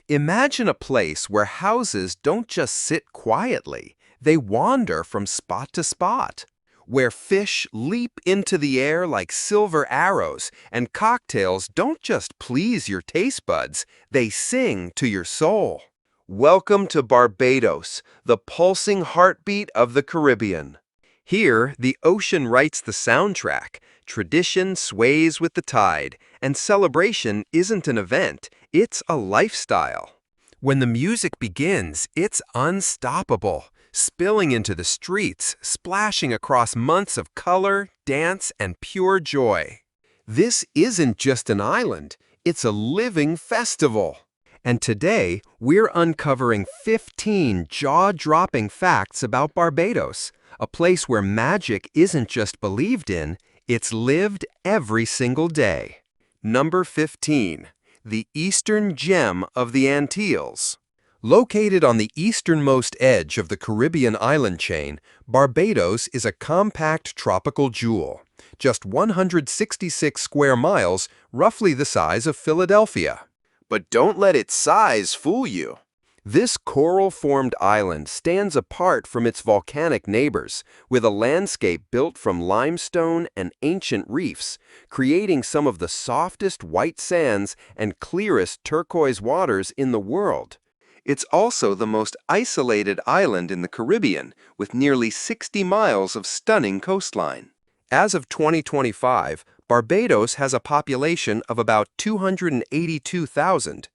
Imagine a place where houses don't just sit quietly, they wander from spot to spot. Where fish leap into the air like silver arrows and cocktails don't just please your taste buds, they sing to your soul. Welcome to Barbados, the pulsing heartbeat of the Caribbean. Here, the ocean writes the soundtrack, tradition sways with the tide, and celebration isn't an event, it's a lifestyle. When the music begins, it's unstoppable, spilling into the streets, splashing across months of color, dance, and pure joy. This isn't just an island, it's a living festival. And today, we're uncovering 15 jaw-dropping facts about Barbados, a place where magic isn't just believed in, it's lived every single day. Number 15. The Eastern Gem of the Antilles. Located on the easternmost edge of the Caribbean island chain, Barbados is a compact tropical jewel, just 166 square miles, roughly the size of Philadelphia. But don't let its size fool you. This coral-formed island stands apart from its volcanic neighbors, with a landscape built from limestone and ancient reefs, creating some of the softest white sands and clearest turquoise waters in the world. It's also the most isolated island in the Caribbean, with nearly 60 miles of stunning coastline. As of 2025, Barbados has a population of about 282,000.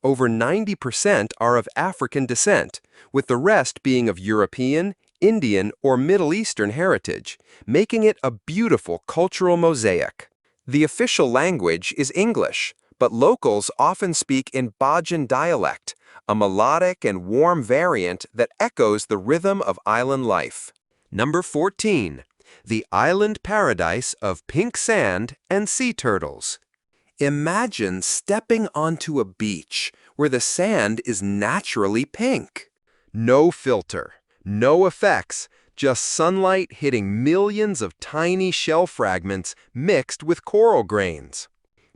Over 90% are of African descent, with the rest being of European, Indian, or Middle Eastern heritage, making it a beautiful cultural mosaic. The official language is English, but locals often speak in Bajan dialect, a melodic and warm variant that echoes the rhythm of island life. Number 14. The island paradise of pink sand and sea turtles. Imagine stepping onto a beach where the sand is naturally pink. No filter, no effects, just sunlight hitting millions of tiny shell fragments mixed with coral grains.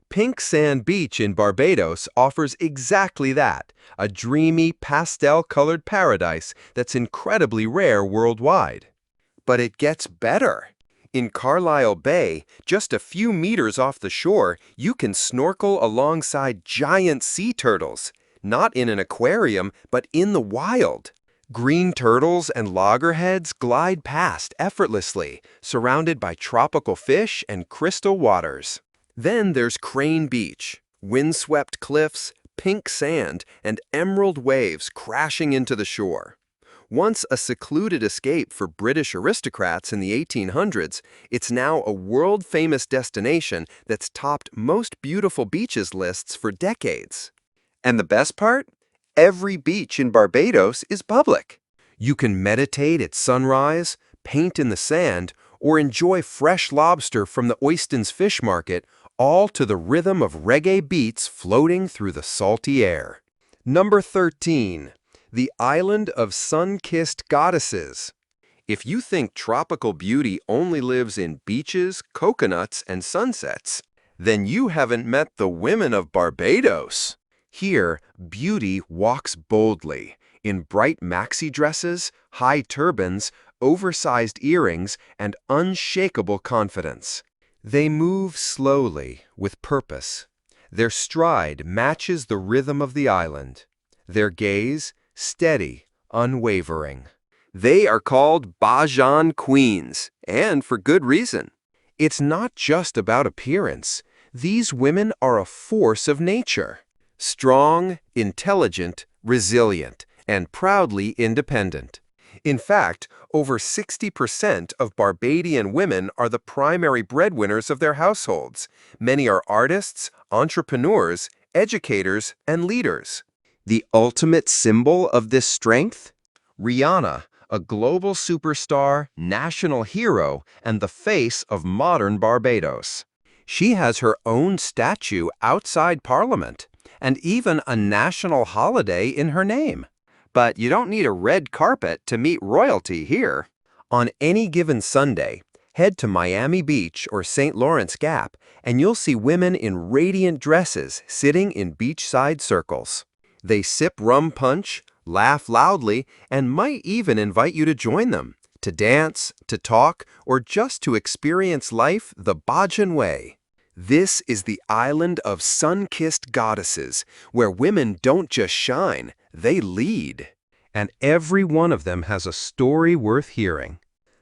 Pink Sand Beach in Barbados offers exactly that, a dreamy, pastel-colored paradise that's incredibly rare worldwide. But it gets better. In Carlisle Bay, just a few meters off the shore, you can snorkel alongside giant sea turtles, not in an aquarium, but in the wild. Green turtles and loggerheads glide past effortlessly, surrounded by tropical fish and crystal waters. Then there's Crane Beach, windswept cliffs, pink sand, and emerald waves crashing into the shore. Once a secluded escape for British aristocrats in the 1800s, it's now a world-famous destination that's topped most beautiful beaches lists for decades. And the best part? Every beach in Barbados is public. You can meditate at sunrise, paint in the sand, or enjoy fresh lobster from the Oyston's Fish Market, all to the rhythm of reggae beats floating through the salty air. Number 13. The Island of Sun-Kissed Goddesses. If you think tropical beauty only lives in beaches, coconuts, and sunsets, then you haven't met the women of Barbados. Here, beauty walks boldly, in bright maxi dresses, high turbans, oversized earrings, and unshakable confidence. They move slowly, with purpose. Their stride matches the rhythm of the island. Their gaze, steady, unwavering. They are called Bajan Queens, and for good reason. It's not just about appearance. These women are a force of nature. Strong, intelligent, resilient, and proudly independent. In fact, over 60% of Barbadian women are the primary breadwinners of their households. Many are artists, entrepreneurs, educators, and leaders. The ultimate symbol of this strength? Rihanna, a global superstar, national hero, and the face of modern Barbados. She has her own statue outside Parliament, and even a national holiday in her name. But you don't need a red carpet to meet royalty here. On any given Sunday, head to Miami Beach or St. Lawrence Gap, and you'll see women in radiant dresses sitting in beachside circles. They sip rum punch, laugh loudly, and might even invite you to join them, to dance, to talk, or just to experience life the Bajan way. This is the island of sun-kissed goddesses, where women don't just shine, they lead. And every one of them has a story worth hearing.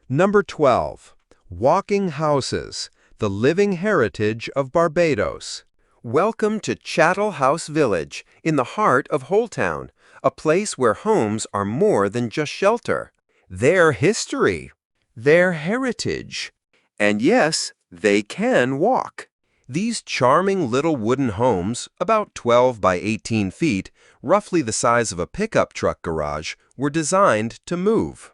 Number 12. Walking Houses, the living heritage of Barbados. Welcome to Chattel House Village, in the heart of Holetown, a place where homes are more than just shelter. Their history, their heritage. And yes, they can walk. These charming little wooden homes, about 12 by 18 feet, roughly the size of a pickup truck garage, were designed to move.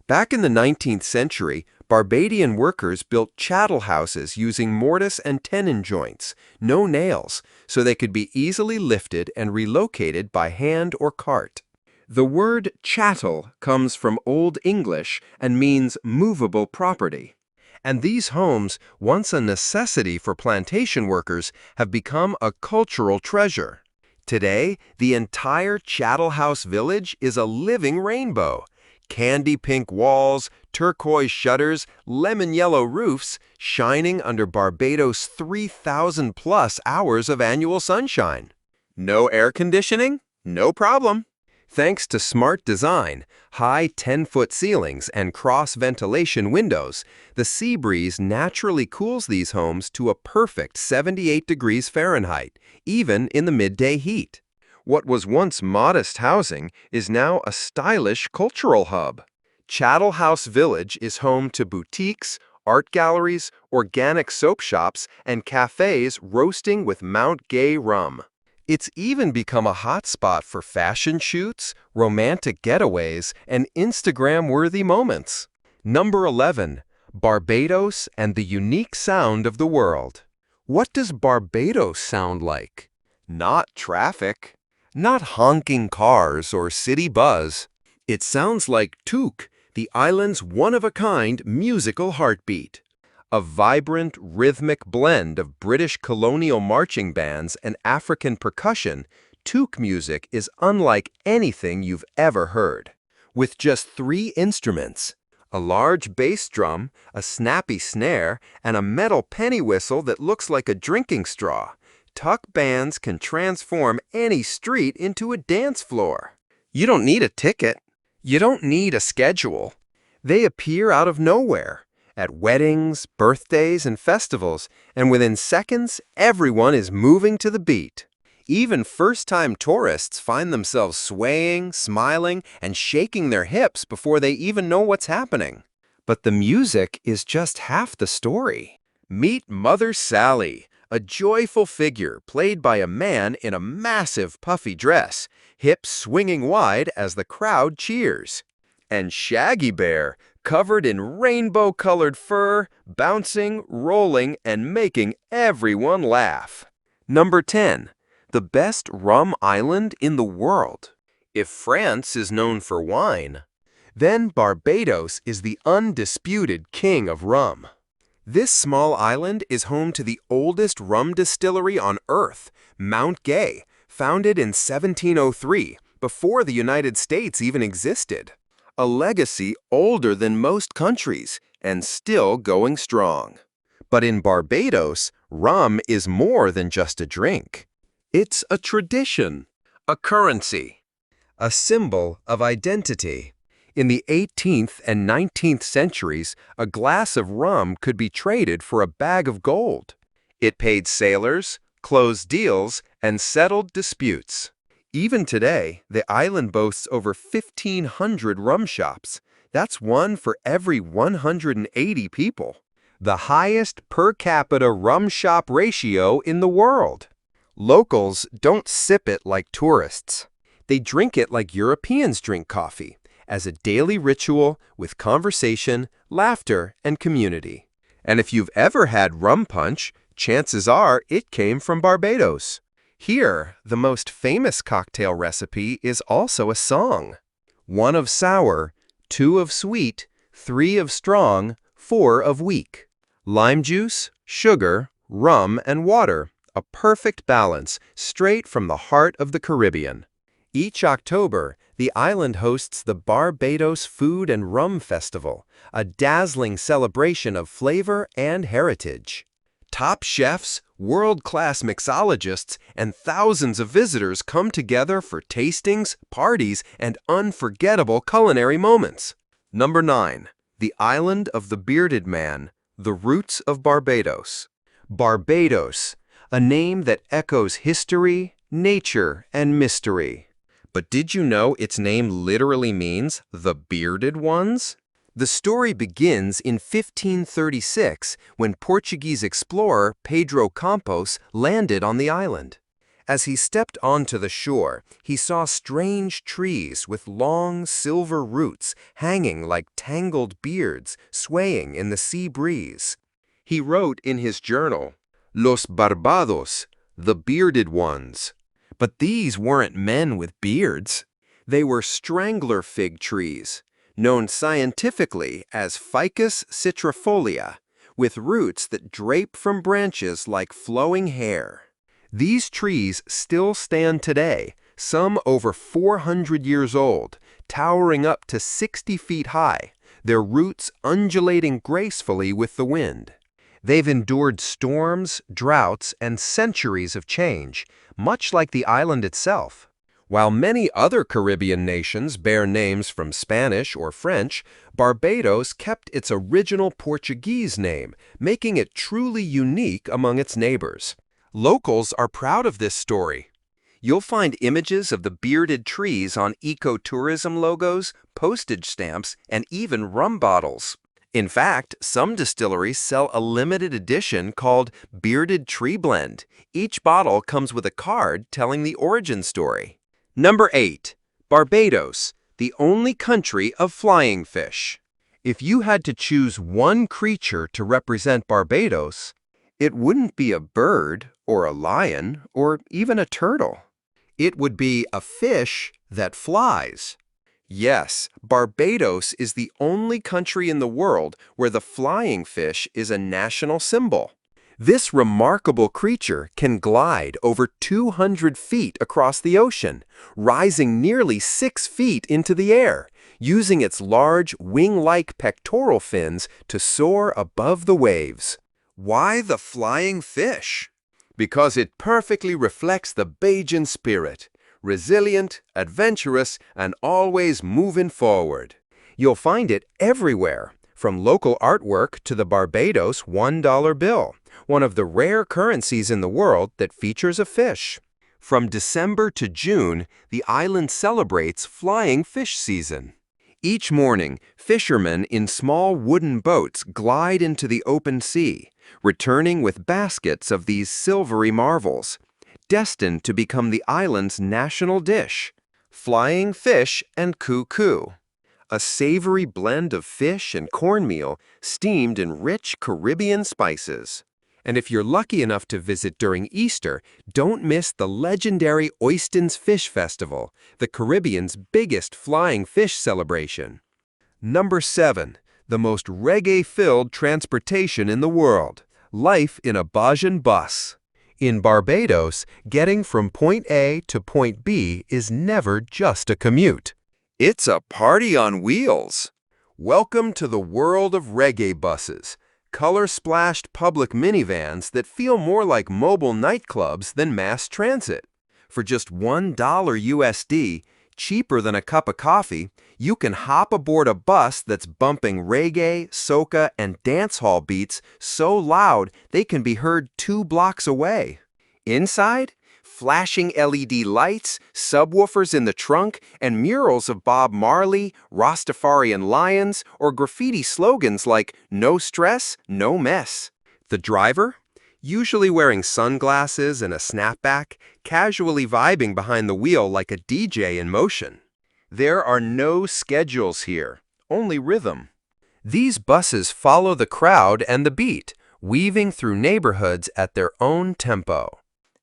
Back in the 19th century, Barbadian workers built chattel houses using mortise and tenon joints, no nails, so they could be easily lifted and relocated by hand or cart. The word chattel comes from Old English and means movable property. And these homes, once a necessity for plantation workers, have become a cultural treasure. Today, the entire Chattel House Village is a living rainbow. Candy pink walls, turquoise shutters, lemon yellow roofs, shining under Barbados' 3,000+ hours of annual sunshine. No air conditioning? No problem. Thanks to smart design, high 10-foot ceilings, and cross-ventilation windows, the sea breeze naturally cools these homes to a perfect 78 degrees Fahrenheit, even in the midday heat. What was once modest housing is now a stylish cultural hub. Chattel House Village is home to boutiques, art galleries, organic soap shops, and cafes roasting with Mount Gay rum. It's even become a hotspot for fashion shoots, romantic getaways, and Instagram-worthy moments. Number 11. Barbados and the unique sound of the world. What does Barbados sound like? Not traffic. Not honking cars or city buzz. It sounds like Touk, the island's one-of-a-kind musical heartbeat. A vibrant, rhythmic blend of British colonial marching bands and African percussion, Touk music is unlike anything you've ever heard. With just 3 instruments, a large bass drum, a snappy snare, and a metal penny whistle that looks like a drinking straw, Tuk bands can transform any street into a dance floor. You don't need a ticket. You don't need a schedule. They appear out of nowhere, at weddings, birthdays, and festivals, and within seconds, everyone is moving to the beat. Even first-time tourists find themselves swaying, smiling, and shaking their hips before they even know what's happening. But the music is just half the story. Meet Mother Sally, a joyful figure played by a man in a massive puffy dress, hips swinging wide as the crowd cheers. And Shaggy Bear, covered in rainbow-colored fur, bouncing, rolling, and making everyone laugh. Number 10. The best rum island in the world. If France is known for wine, then Barbados is the undisputed king of rum. This small island is home to the oldest rum distillery on Earth, Mount Gay, founded in 1703, before the United States even existed. A legacy older than most countries and still going strong. But in Barbados, rum is more than just a drink. It's a tradition, a currency, a symbol of identity. In the 18th and 19th centuries, a glass of rum could be traded for a bag of gold. It paid sailors, closed deals, and settled disputes. Even today, the island boasts over 1,500 rum shops. That's one for every 180 people. The highest per capita rum shop ratio in the world. Locals don't sip it like tourists. They drink it like Europeans drink coffee, as a daily ritual with conversation, laughter, and community. And if you've ever had rum punch, chances are it came from Barbados. Here, the most famous cocktail recipe is also a song. 1 of sour, 2 of sweet, 3 of strong, 4 of weak. Lime juice, sugar, rum, and water. A perfect balance, straight from the heart of the Caribbean. Each October, the island hosts the Barbados Food and Rum Festival, a dazzling celebration of flavor and heritage. Top chefs, world-class mixologists, and thousands of visitors come together for tastings, parties, and unforgettable culinary moments. Number 9. The Island of the Bearded Man, the Roots of Barbados. Barbados, a name that echoes history, nature, and mystery. But did you know its name literally means the bearded ones? The story begins in 1536 when Portuguese explorer Pedro Campos landed on the island. As he stepped onto the shore, he saw strange trees with long silver roots hanging like tangled beards swaying in the sea breeze. He wrote in his journal, "Los Barbados, the bearded ones." But these weren't men with beards. They were strangler fig trees, known scientifically as Ficus citrifolia, with roots that drape from branches like flowing hair. These trees still stand today, some over 400 years old, towering up to 60 feet high, their roots undulating gracefully with the wind. They've endured storms, droughts, and centuries of change, much like the island itself. While many other Caribbean nations bear names from Spanish or French, Barbados kept its original Portuguese name, making it truly unique among its neighbors. Locals are proud of this story. You'll find images of the bearded trees on ecotourism logos, postage stamps, and even rum bottles. In fact, some distilleries sell a limited edition called Bearded Tree Blend. Each bottle comes with a card telling the origin story. Number 8. Barbados, the only country of flying fish. If you had to choose one creature to represent Barbados, it wouldn't be a bird or a lion or even a turtle. It would be a fish that flies. Yes, Barbados is the only country in the world where the flying fish is a national symbol. This remarkable creature can glide over 200 feet across the ocean, rising nearly 6 feet into the air, using its large wing-like pectoral fins to soar above the waves. Why the flying fish? Because it perfectly reflects the Bajan spirit. Resilient, adventurous, and always moving forward. You'll find it everywhere, from local artwork to the Barbados $1 bill, one of the rare currencies in the world that features a fish. From December to June, the island celebrates flying fish season. Each morning, fishermen in small wooden boats glide into the open sea, returning with baskets of these silvery marvels, destined to become the island's national dish, flying fish and coo-coo, a savory blend of fish and cornmeal steamed in rich Caribbean spices. And if you're lucky enough to visit during Easter, don't miss the legendary Oistins Fish Festival, the Caribbean's biggest flying fish celebration. Number 7. The most reggae-filled transportation in the world, life in a Bajan bus. In Barbados, getting from point A to point B is never just a commute. It's a party on wheels. Welcome to the world of reggae buses, color-splashed public minivans that feel more like mobile nightclubs than mass transit. For just $1 USD, cheaper than a cup of coffee, you can hop aboard a bus that's bumping reggae, soca, and dancehall beats so loud they can be heard 2 blocks away. Inside, flashing LED lights, subwoofers in the trunk, and murals of Bob Marley, Rastafarian lions, or graffiti slogans like "No stress, no mess." The driver? Usually wearing sunglasses and a snapback, casually vibing behind the wheel like a DJ in motion. There are no schedules here, only rhythm. These buses follow the crowd and the beat, weaving through neighborhoods at their own tempo.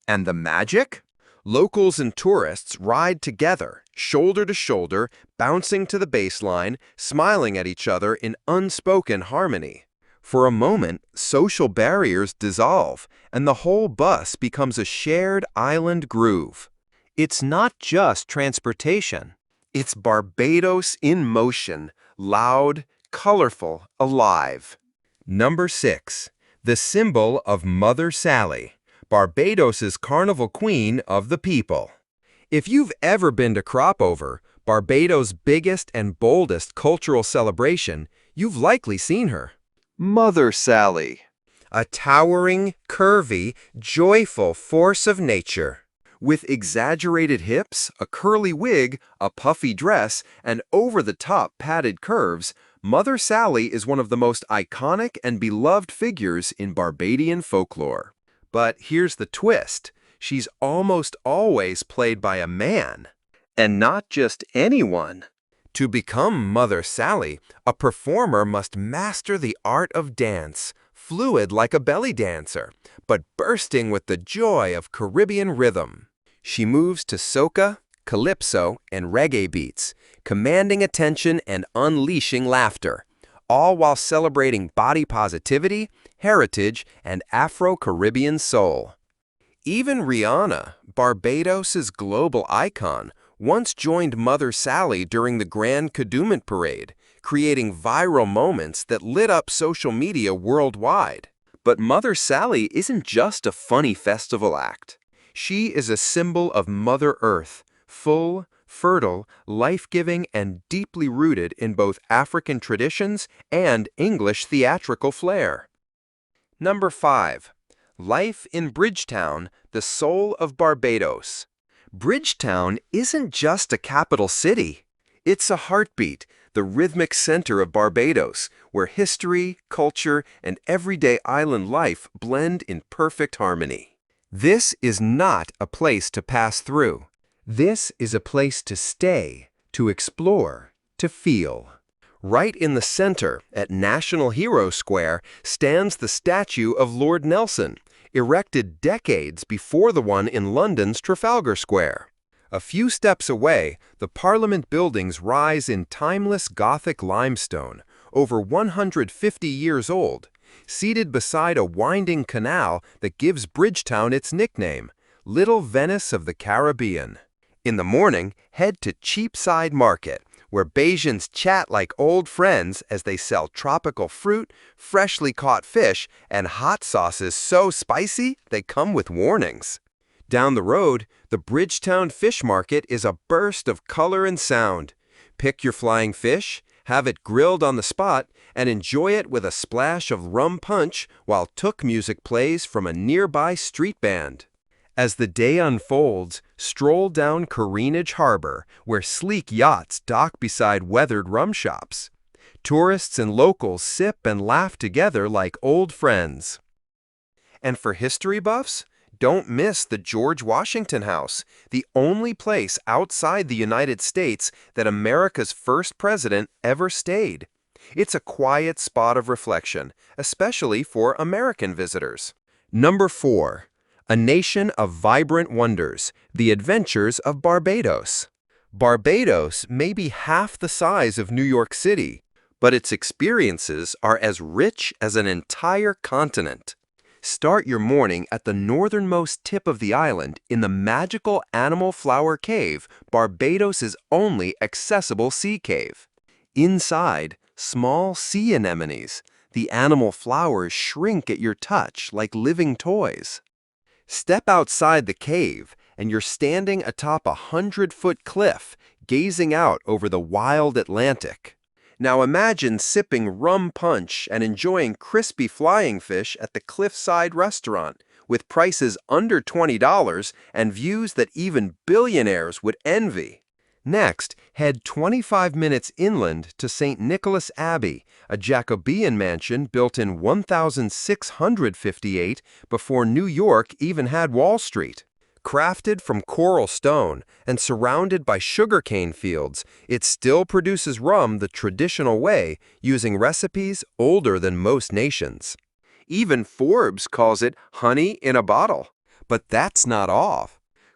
And the magic? Locals and tourists ride together, shoulder to shoulder, bouncing to the baseline, smiling at each other in unspoken harmony. For a moment, social barriers dissolve, and the whole bus becomes a shared island groove. It's not just transportation. It's Barbados in motion, loud, colorful, alive. Number 6. The symbol of Mother Sally, Barbados's carnival queen of the people. If you've ever been to Cropover, Barbados' biggest and boldest cultural celebration, you've likely seen her. Mother Sally. A towering, curvy, joyful force of nature. With exaggerated hips, a curly wig, a puffy dress, and over-the-top padded curves, Mother Sally is one of the most iconic and beloved figures in Barbadian folklore. But here's the twist. She's almost always played by a man. And not just anyone. To become Mother Sally, a performer must master the art of dance, fluid like a belly dancer, but bursting with the joy of Caribbean rhythm. She moves to soca, calypso, and reggae beats, commanding attention and unleashing laughter, all while celebrating body positivity, heritage, and Afro-Caribbean soul. Even Rihanna, Barbados's global icon, once joined Mother Sally during the Grand Kadooment Parade, creating viral moments that lit up social media worldwide. But Mother Sally isn't just a funny festival act. She is a symbol of Mother Earth, full, fertile, life-giving, and deeply rooted in both African traditions and English theatrical flair. Number 5. Life in Bridgetown, the soul of Barbados. Bridgetown isn't just a capital city. It's a heartbeat, the rhythmic center of Barbados, where history, culture, and everyday island life blend in perfect harmony. This is not a place to pass through. This is a place to stay, to explore, to feel. Right in the center, at National Hero Square, stands the statue of Lord Nelson, erected decades before the one in London's Trafalgar Square. A few steps away, the Parliament buildings rise in timeless Gothic limestone, over 150 years old, seated beside a winding canal that gives Bridgetown its nickname, Little Venice of the Caribbean. In the morning, head to Cheapside Market, where Bajans chat like old friends as they sell tropical fruit, freshly caught fish, and hot sauces so spicy they come with warnings. Down the road, the Bridgetown Fish Market is a burst of color and sound. Pick your flying fish, have it grilled on the spot, and enjoy it with a splash of rum punch while tuk music plays from a nearby street band. As the day unfolds, stroll down Careenage Harbor, where sleek yachts dock beside weathered rum shops. Tourists and locals sip and laugh together like old friends. And for history buffs, don't miss the George Washington House, the only place outside the United States that America's first president ever stayed. It's a quiet spot of reflection, especially for American visitors. Number 4. A nation of vibrant wonders, the adventures of Barbados. Barbados may be half the size of New York City, but its experiences are as rich as an entire continent. Start your morning at the northernmost tip of the island in the magical Animal Flower Cave, Barbados' only accessible sea cave. Inside, small sea anemones, the animal flowers shrink at your touch like living toys. Step outside the cave, and you're standing atop a 100-foot cliff, gazing out over the wild Atlantic. Now imagine sipping rum punch and enjoying crispy flying fish at the cliffside restaurant, with prices under $20 and views that even billionaires would envy. Next, head 25 minutes inland to St. Nicholas Abbey, a Jacobean mansion built in 1658 before New York even had Wall Street. Crafted from coral stone and surrounded by sugarcane fields, it still produces rum the traditional way, using recipes older than most nations. Even Forbes calls it honey in a bottle. But that's not all.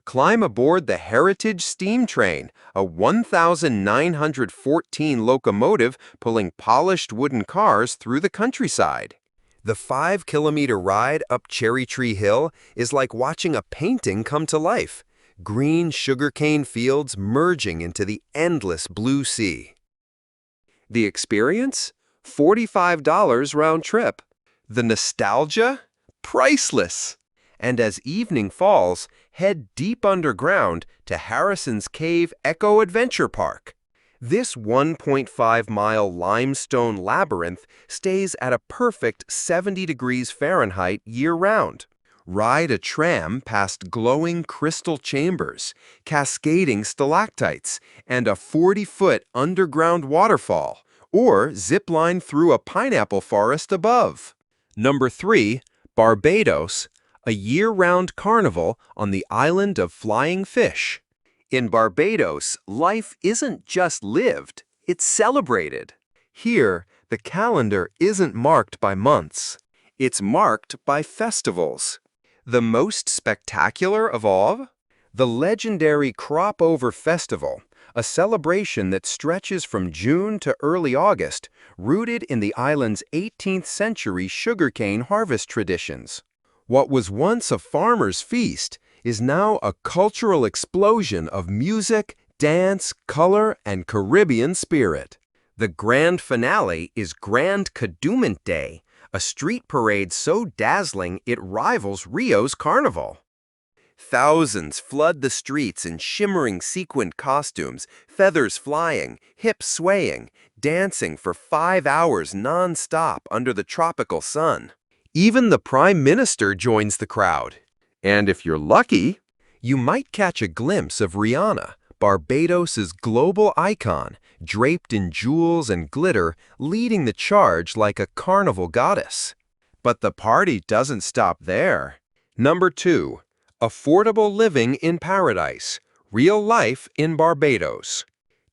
Climb aboard the Heritage Steam Train, a 1,914 locomotive pulling polished wooden cars through the countryside. The 5-kilometer ride up Cherry Tree Hill is like watching a painting come to life. green sugarcane fields merging into the endless blue sea. The experience? $45 round trip. The nostalgia? Priceless! And as evening falls, head deep underground to Harrison's Cave Eco Adventure Park. This 1.5-mile limestone labyrinth stays at a perfect 70 degrees Fahrenheit year-round. Ride a tram past glowing crystal chambers, cascading stalactites, and a 40-foot underground waterfall, or zip line through a pineapple forest above. Number 3, Barbados, a year-round carnival on the island of flying fish. In Barbados, life isn't just lived, it's celebrated. Here, the calendar isn't marked by months. It's marked by festivals. The most spectacular of all? The legendary Crop Over Festival, a celebration that stretches from June to early August, rooted in the island's 18th century sugarcane harvest traditions. What was once a farmer's feast is now a cultural explosion of music, dance, color, and Caribbean spirit. The grand finale is Grand Kadooment Day, a street parade so dazzling it rivals Rio's carnival. Thousands flood the streets in shimmering sequined costumes, feathers flying, hips swaying, dancing for 5 hours non-stop under the tropical sun. Even the Prime Minister joins the crowd. And if you're lucky, you might catch a glimpse of Rihanna, Barbados's global icon, draped in jewels and glitter, leading the charge like a carnival goddess. But the party doesn't stop there. Number 2. Affordable living in paradise. Real life in Barbados.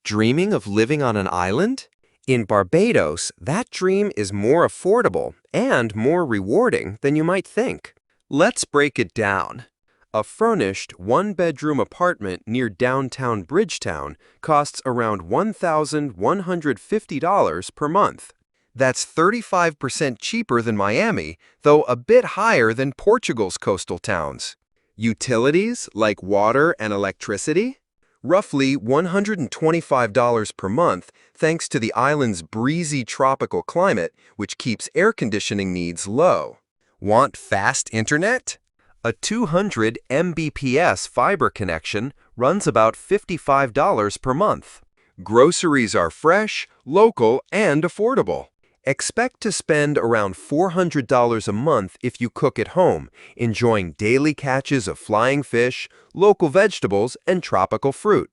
Dreaming of living on an island? In Barbados, that dream is more affordable and more rewarding than you might think. Let's break it down. A furnished one-bedroom apartment near downtown Bridgetown costs around $1,150 per month. That's 35% cheaper than Miami, though a bit higher than Portugal's coastal towns. Utilities like water and electricity? Roughly $125 per month thanks to the island's breezy tropical climate, which keeps air conditioning needs low. Want fast internet? A 200 Mbps fiber connection runs about $55 per month. Groceries are fresh, local, and affordable. Expect to spend around $400 a month if you cook at home, enjoying daily catches of flying fish, local vegetables, and tropical fruit.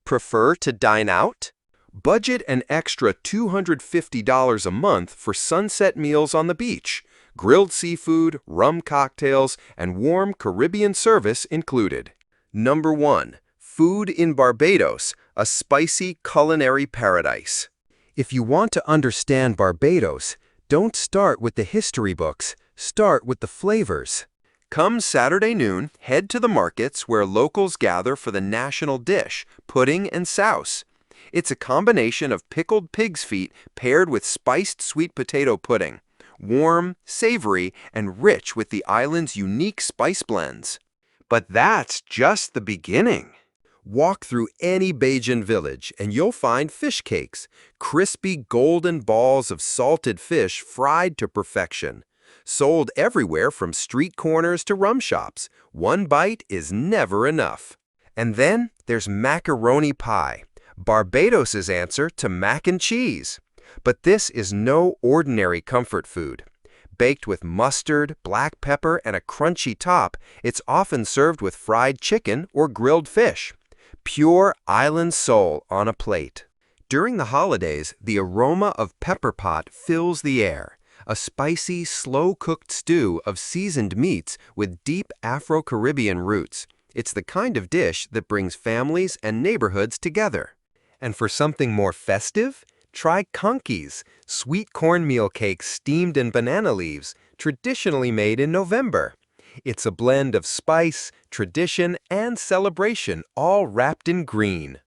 Prefer to dine out? Budget an extra $250 a month for sunset meals on the beach, grilled seafood, rum cocktails, and warm Caribbean service included. Number 1. Food in Barbados, a spicy culinary paradise. If you want to understand Barbados, don't start with the history books, start with the flavors. Come Saturday noon, head to the markets where locals gather for the national dish, pudding and souse. It's a combination of pickled pig's feet paired with spiced sweet potato pudding. Warm, savory, and rich with the island's unique spice blends. But that's just the beginning. Walk through any Bajan village and you'll find fish cakes, crispy golden balls of salted fish fried to perfection. Sold everywhere from street corners to rum shops. One bite is never enough. And then there's macaroni pie, Barbados's answer to mac and cheese. But this is no ordinary comfort food. Baked with mustard, black pepper, and a crunchy top, it's often served with fried chicken or grilled fish. Pure island soul on a plate. During the holidays, the aroma of pepper pot fills the air. A spicy, slow-cooked stew of seasoned meats with deep Afro-Caribbean roots. It's the kind of dish that brings families and neighborhoods together. And for something more festive, try conkies, sweet cornmeal cakes steamed in banana leaves, traditionally made in November. It's a blend of spice, tradition, and celebration, all wrapped in green.